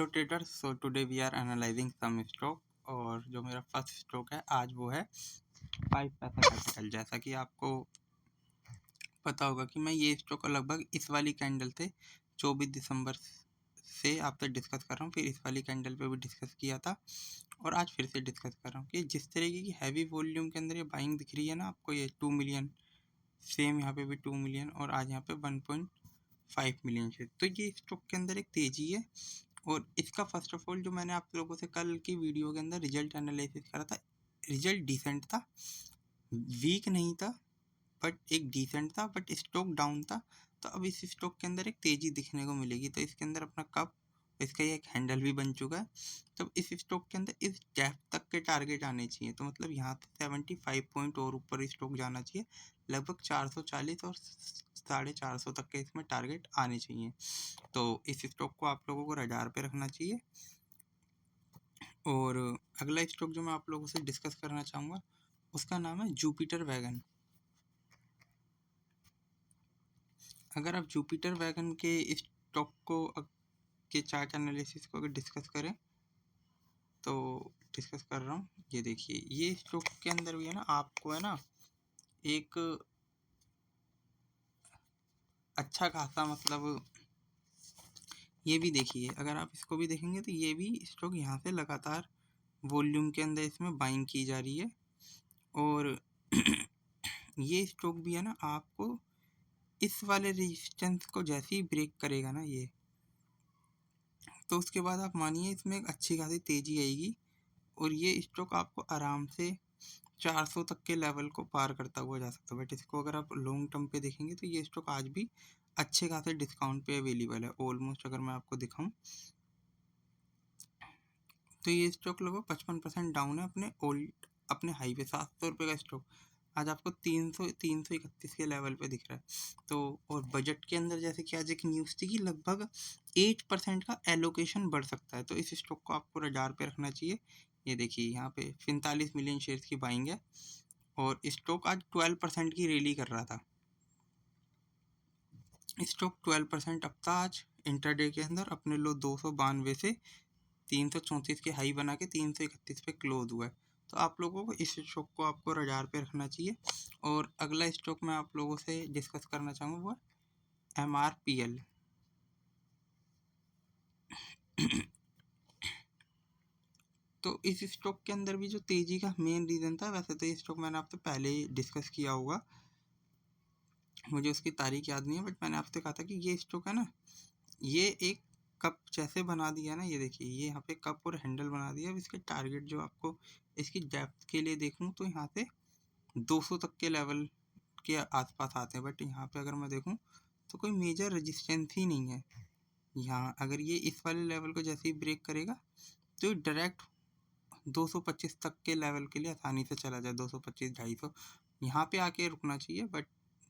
Hello traders, so today we are analysing some stock. और जो मेरा फर्स्ट स्टॉक है आज वो है 5 पैसा कैपिटल। जैसा कि आपको पता होगा कि मैं ये स्टॉक लगभग इस वाली कैंडल से 24 दिसंबर से आपसे डिस्कस कर रहा हूँ। फिर इस वाली कैंडल पे भी डिस्कस किया था और आज फिर से डिस्कस कर रहा हूँ कि जिस तरीके की हैवी वॉल्यूम के अंदर ये बाइंग दिख रही है ना आपको, ये 2 मिलियन, सेम यहाँ पे भी 2 मिलियन और आज यहाँ पे 1.5 मिलियन शेयर। तो ये स्टॉक के अंदर एक तेजी है और इसका फर्स्ट ऑफ ऑल जो मैंने आप लोगों से कल की वीडियो के अंदर रिजल्ट एनालिसिस करा था, रिजल्ट डिसेंट था, वीक नहीं था बट एक डिसेंट था, बट स्टॉक डाउन था। तो अब इस स्टॉक के अंदर एक तेजी दिखने को मिलेगी। तो इसके अंदर अपना कप, इसका ये एक हैंडल भी बन चुका है। तो इस स्टॉक के अंदर इस डेप्थ तक के टारगेट आने चाहिए। तो मतलब यहाँ से 75 पॉइंट और ऊपर स्टॉक जाना चाहिए, लगभग 440 और 450 तक के इसमें टारगेट आने चाहिए। तो इस स्टॉक को आप लोगों को रडार पे रखना चाहिए। और अगला स्टॉक जो मैं आप लोगों से डिस्कस करना चाहूँगा उसका नाम है जुपिटर वैगन। अगर आप जुपिटर वैगन के स्टॉक को के चार्ट एनालिसिस को अगर डिस्कस करें तो डिस्कस कर रहा हूँ, ये देखिए ये स्टॉक के अंदर भी है ना, आपको है ना एक अच्छा खासा मतलब ये भी देखिए, अगर आप इसको भी देखेंगे तो ये भी स्टॉक यहाँ से लगातार वॉल्यूम के अंदर इसमें बाइंग की जा रही है। और ये स्टॉक भी है ना आपको इस वाले रेजिस्टेंस को जैसे ही ब्रेक करेगा ना ये, तो उसके बाद आप मानिए इसमें एक अच्छी खासी तेजी आएगी और ये स्टॉक आपको आराम से 400 तक के लेवल को पार करता हुआ जा सकता है। बट इसको अगर आप लॉन्ग टर्म पे देखेंगे तो ये स्टॉक आज भी अच्छे खासे डिस्काउंट पे अवेलेबल है। ऑलमोस्ट अगर मैं आपको दिखाऊं तो ये स्टॉक लगभग 55% डाउन है अपने हाई पे। 700 रुपये का स्टॉक आज आपको 331 के लेवल पे दिख रहा है। तो और बजट के अंदर जैसे कि आज एक न्यूज़ थी कि लगभग 8% का एलोकेशन बढ़ सकता है। तो इस स्टॉक को आपको रडार पे रखना चाहिए। ये देखिए यहाँ पे 45 मिलियन शेयर्स की बाइंग है और स्टॉक आज 12% की रैली कर रहा था। स्टॉक 12% अप था आज इंटरडे के अंदर, अपने लो 292 से 334 के हाई बना के 331 पे क्लोज हुआ है। तो आप लोगों को इस स्टॉक को आपको रडार पे रखना चाहिए। और अगला स्टॉक मैं आप लोगों से डिस्कस करना चाहूँगा वो MRPL। तो इस स्टॉक के अंदर भी जो तेजी का मेन रीज़न था, वैसे तो ये स्टॉक मैंने आपसे पहले ही डिस्कस किया होगा, मुझे उसकी तारीख याद नहीं है, बट मैंने आपसे कहा था कि ये स्टॉक है ना, ये एक कप जैसे बना दिया ना, ये देखिए ये यहाँ पे कप और हैंडल बना दिया। अब इसके टारगेट जो आपको इसकी डेप्थ के लिए देखूँ तो यहाँ से 200 तक के लेवल के आसपास आते हैं। बट यहाँ पे अगर मैं देखूँ तो कोई मेजर रेजिस्टेंस ही नहीं है। यहाँ अगर ये इस वाले लेवल को जैसे ही ब्रेक करेगा तो डायरेक्ट 225 तक के लेवल के लिए आसानी से चला जाए। 225 250 यहाँ पे आके रुकना चाहिए, बट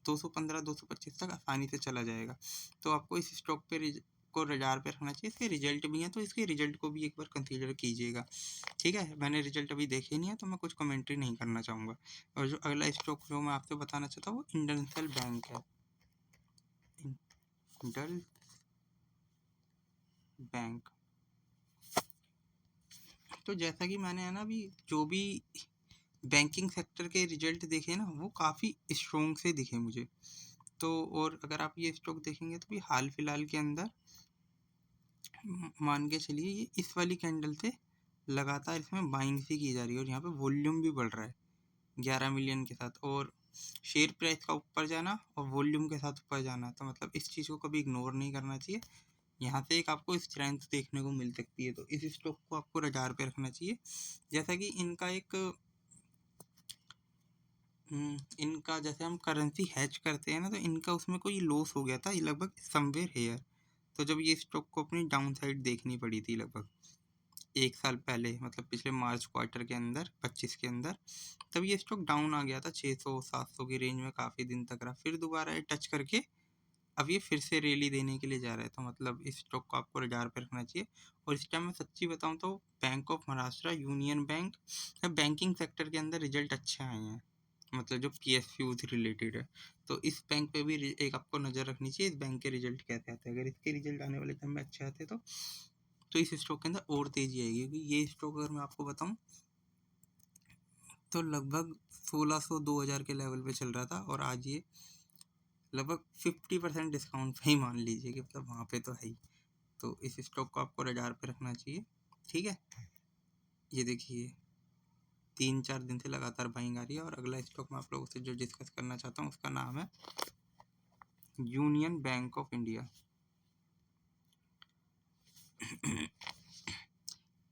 215 225 तक आसानी से चला जाएगा। तो आपको इस स्टॉक पे को रडार पे रखना चाहिए। इसके रिजल्ट भी हैं तो इसके रिजल्ट को भी एक बार कंसीडर कीजिएगा। ठीक है, मैंने रिजल्ट अभी देखे नहीं है तो मैं कुछ कमेंट्री नहीं करना चाहूँगा। और जो अगला स्टॉक जो मैं आपसे बताना चाहता हूँ वो इंडसइंड बैंक है। इंडल बैंक। तो जैसा कि मैंने है ना अभी जो भी बैंकिंग सेक्टर के रिजल्ट देखे ना, वो काफ़ी स्ट्रॉन्ग से दिखे मुझे। तो और अगर आप ये स्टॉक देखेंगे तो भी हाल फिलहाल के अंदर मान के चलिए ये इस वाली कैंडल से लगातार इसमें बाइंग सी की जा रही है और यहाँ पे वॉल्यूम भी बढ़ रहा है 11 मिलियन के साथ। और शेयर प्राइस का ऊपर जाना और वॉल्यूम के साथ ऊपर जाना, तो मतलब इस चीज़ को कभी इग्नोर नहीं करना चाहिए। यहाँ से एक आपको स्ट्रेंथ देखने को मिल सकती है। तो इस स्टॉक को आपको रडार पे रखना चाहिए। जैसा कि इनका जैसे हम करेंसी हैच करते हैं ना, तो इनका उसमें कोई लॉस हो गया था ये लगभग समवेयर हेयर। तो जब ये स्टॉक को अपनी डाउन साइड देखनी पड़ी थी लगभग 1 साल पहले, मतलब पिछले मार्च क्वार्टर के अंदर 25 के अंदर, तब ये स्टॉक डाउन आ गया था 600 700 की रेंज में, काफ़ी दिन तक रहा। फिर दोबारा ये टच करके अब ये फिर से रैली देने के लिए जा रहा है। तो मतलब इस स्टॉक को आपको रडार पे रखना चाहिए। और इस टाइम मैं सच्ची बताऊं तो bank of Maharashtra, union bank, banking sector के अंदर रिजल्ट अच्छे आए हैं, मतलब जो PSU से रिलेटेड है। तो इस बैंक पे भी एक आपको नज़र रखनी चाहिए, इस बैंक के रिजल्ट कैसे आते हैं। अगर इसके रिजल्ट आने वाले टाइम में अच्छे आते तो तो इस स्टॉक के अंदर और तेज़ी आएगी, क्योंकि ये स्टॉक अगर मैं आपको बताऊँ तो लगभग 1600-2000 के लेवल पे चल रहा था, और आज ये लगभग 50% डिस्काउंट पे ही मान लीजिए कि मतलब वहाँ पे तो है ही। तो इस स्टॉक को आपको रडार पे रखना चाहिए, ठीक है। ये देखिए 3-4 दिन से लगातार बाइंग आ रही है। और अगला स्टॉक मैं आप लोगों से जो डिस्कस करना चाहता हूँ उसका नाम है यूनियन बैंक ऑफ इंडिया।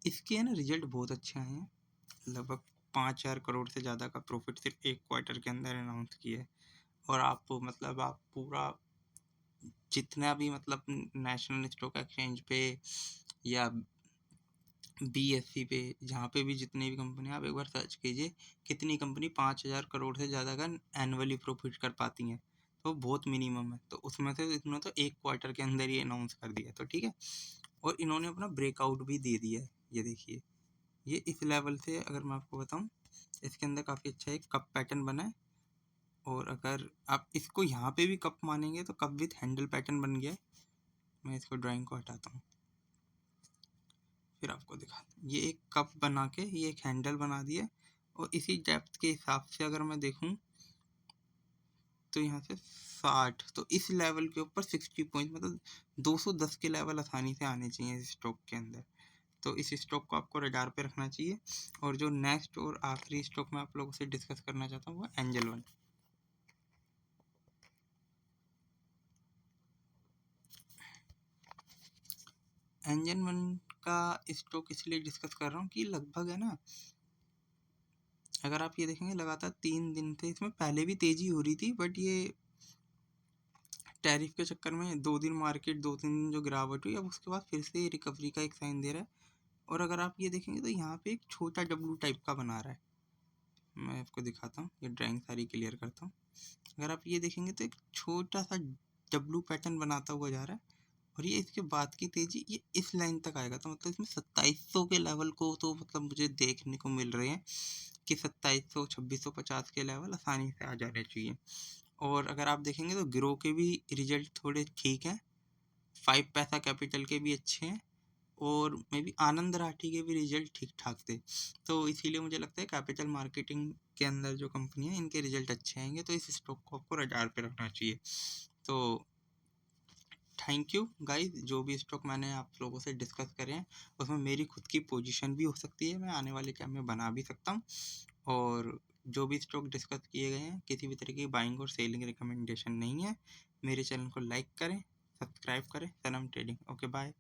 इसके है ना रिजल्ट बहुत अच्छे आए हैं, लगभग 5,000 करोड़ से ज़्यादा का प्रॉफिट सिर्फ एक क्वार्टर के अंदर अनाउंस किया है। और आप मतलब आप पूरा जितना भी मतलब नेशनल स्टॉक एक्सचेंज पे या BSE पे, जहाँ पे भी जितनी भी कंपनी, आप एक बार सर्च कीजिए कितनी कंपनी 5,000 करोड़ से ज़्यादा का एनुअली प्रॉफिट कर पाती हैं, तो बहुत मिनिमम है। तो उसमें से इन्होंने तो एक क्वार्टर के अंदर ही अनाउंस कर दिया, तो ठीक है। और इन्होंने अपना ब्रेकआउट भी दे दिया है, ये देखिए ये इस लेवल से अगर मैं आपको बताऊँ इसके अंदर काफ़ी अच्छा एक कप पैटर्न बना है। और अगर आप इसको यहाँ पे भी कप मानेंगे तो कप विथ हैंडल पैटर्न बन गया है। मैं इसको ड्राइंग को हटाता हूँ, फिर आपको दिखाता हूँ। ये एक कप बना के ये एक हैंडल बना दिया, और इसी डेप्थ के हिसाब से अगर मैं देखूँ तो यहाँ से 60, तो इस लेवल के ऊपर 60 पॉइंट मतलब 210 के लेवल आसानी से आने चाहिए इस स्टॉक के अंदर। तो इस स्टॉक को आपको रडार पे रखना चाहिए। और जो नेक्स्ट और आखिरी स्टॉक मैं आप लोगों से डिस्कस करना चाहता हूँ वो एंजल वन। एंजल वन का स्टॉक इसलिए डिस्कस कर रहा हूँ कि लगभग है ना, अगर आप ये देखेंगे लगातार 3 दिन से इसमें पहले भी तेज़ी हो रही थी, बट ये टैरिफ के चक्कर में 2 दिन मार्केट 2-3 दिन जो गिरावट हुई, अब उसके बाद फिर से रिकवरी का एक साइन दे रहा है। और अगर आप ये देखेंगे तो यहाँ पे एक छोटा डब्लू टाइप का बना रहा है, मैं आपको दिखाता हूँ, ये ड्राइंग सारी क्लियर करता हूँ। अगर आप ये देखेंगे तो एक छोटा सा डब्लू पैटर्न बनाता हुआ जा रहा है, और ये इसके बाद की तेज़ी ये इस लाइन तक आएगा। तो मतलब इसमें 2700 के लेवल को तो मतलब मुझे देखने को मिल रहे हैं कि 2700 2650 के लेवल आसानी से आ जाने चाहिए। और अगर आप देखेंगे तो ग्रो के भी रिजल्ट थोड़े ठीक हैं, 5 पैसा कैपिटल के भी अच्छे हैं, और मे बी आनंद राठी के भी रिजल्ट ठीक ठाक थे। तो इसीलिए मुझे लगता है कैपिटल मार्केटिंग के अंदर जो कंपनी है इनके रिजल्ट अच्छे आएंगे, तो इस स्टॉक को आपको रडार पे रखना चाहिए। तो थैंक यू गाइस, जो भी स्टॉक मैंने आप लोगों से डिस्कस करे हैं उसमें मेरी खुद की पोजीशन भी हो सकती है, मैं आने वाले टाइम में बना भी सकता हूँ। और जो भी स्टॉक डिस्कस किए गए हैं किसी भी तरह की बाइंग और सेलिंग रिकमेंडेशन नहीं है। मेरे चैनल को लाइक करें, सब्सक्राइब करें, सनम ट्रेडिंग। Okay bye.